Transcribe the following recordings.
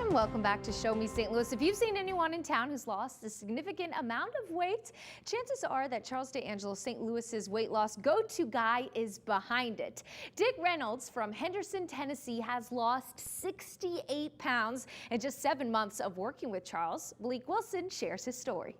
And welcome back to Show Me St. Louis. If you've seen anyone in town who's lost a significant amount of weight, chances are that Charles DeAngelo, St. Louis's weight loss go-to guy, is behind it. Dick Reynolds from Henderson, Tennessee has lost 68 pounds in just 7 months of working with Charles. Bleak Wilson shares his story.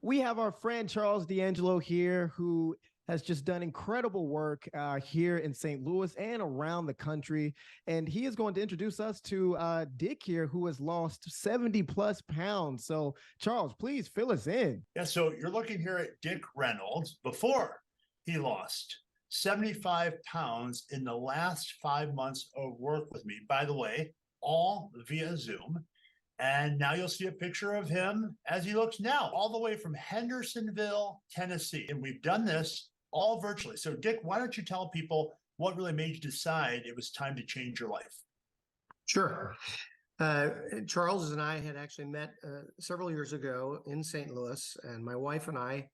We have our friend Charles DeAngelo here, who has just done incredible work here in St. Louis and around the country. And he is going to introduce us to Dick here, who has lost 70 plus pounds. So Charles, please fill us in. Yeah, so you're looking here at Dick Reynolds before he lost 75 pounds in the last 5 months of work with me. By the way, all via Zoom. And now you'll see a picture of him as he looks now, all the way from Hendersonville, Tennessee. And we've done this all virtually. So Dick, why don't you tell people what really made you decide it was time to change your life? Sure. Charles and I had actually met several years ago in St. Louis, and my wife and I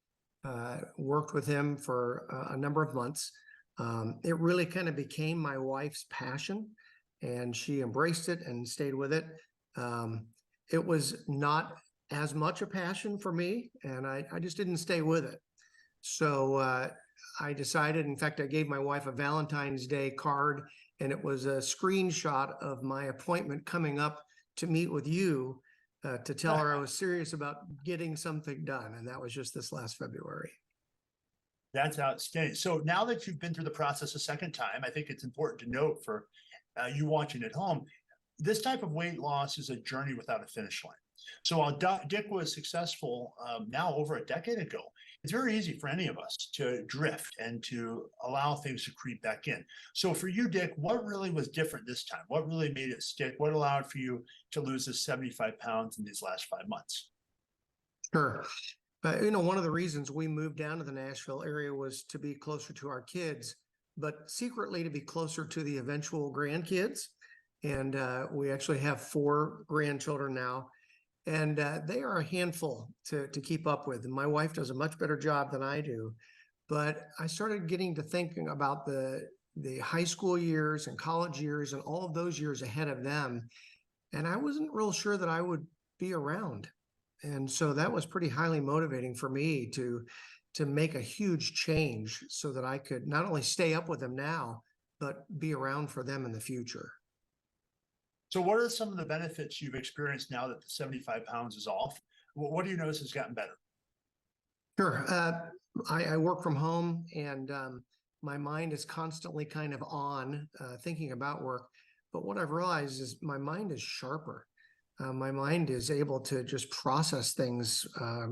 worked with him for a number of months. It really kind of became my wife's passion, and she embraced it and stayed with it. It was not as much a passion for me, and I just didn't stay with it. So I decided, in fact, I gave my wife a Valentine's Day card, and it was a screenshot of my appointment coming up to meet with you to tell her I was serious about getting something done. And that was just this last February. That's outstanding. So now that you've been through the process a second time, I think it's important to note for you watching at home, this type of weight loss is a journey without a finish line. So while Dick was successful now over a decade ago, it's very easy for any of us to drift and to allow things to creep back in. So for you, Dick, what really was different this time? What really made it stick? What allowed for you to lose this 75 pounds in these last 5 months? Sure. One of the reasons we moved down to the Nashville area was to be closer to our kids, but secretly to be closer to the eventual grandkids. And we actually have 4 grandchildren now. And they are a handful to keep up with. And my wife does a much better job than I do. But I started getting to thinking about the high school years and college years and all of those years ahead of them. And I wasn't real sure that I would be around. And so that was pretty highly motivating for me to make a huge change so that I could not only stay up with them now, but be around for them in the future. So what are some of the benefits you've experienced now that the 75 pounds is off? What do you notice has gotten better? Sure. I work from home, and my mind is constantly kind of on thinking about work. But what I've realized is my mind is sharper. My mind is able to just process things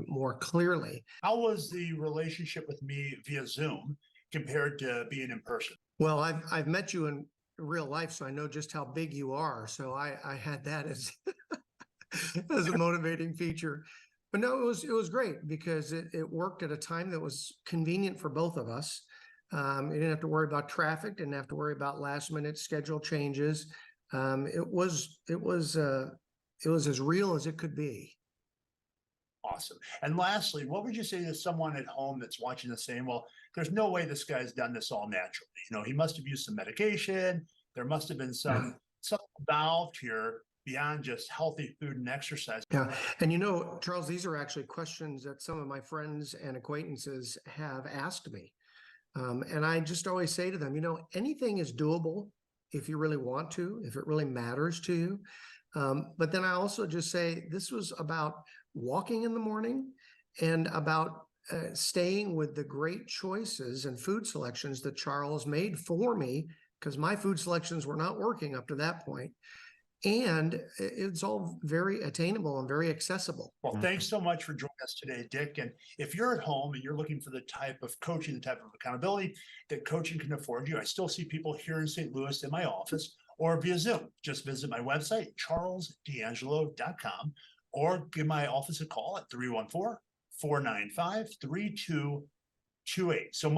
more clearly. How was the relationship with me via Zoom compared to being in person? Well, I've met you in real life, so I know just how big you are. So I had that as as a motivating feature. But no, it was great because it worked at a time that was convenient for both of us. You didn't have to worry about traffic, didn't have to worry about last minute schedule changes. It was as real as it could be. Awesome. And lastly, what would you say to someone at home that's watching this saying, well, there's no way this guy's done this all naturally. He must have used some medication. There must have been something involved here beyond just healthy food and exercise. Yeah. And Charles, these are actually questions that some of my friends and acquaintances have asked me. And I just always say to them, anything is doable if you really want to, if it really matters to you. But then I also just say this was about walking in the morning and about staying with the great choices and food selections that Charles made for me, because my food selections were not working up to that point. And it's all very attainable and very accessible. Well, thanks so much for joining us today, Dick. And if you're at home and you're looking for the type of coaching, the type of accountability that coaching can afford you, I still see people here in St. Louis in my office or via Zoom. Just visit my website, charlesdeangelo.com, or give my office a call at 314-495-3228. So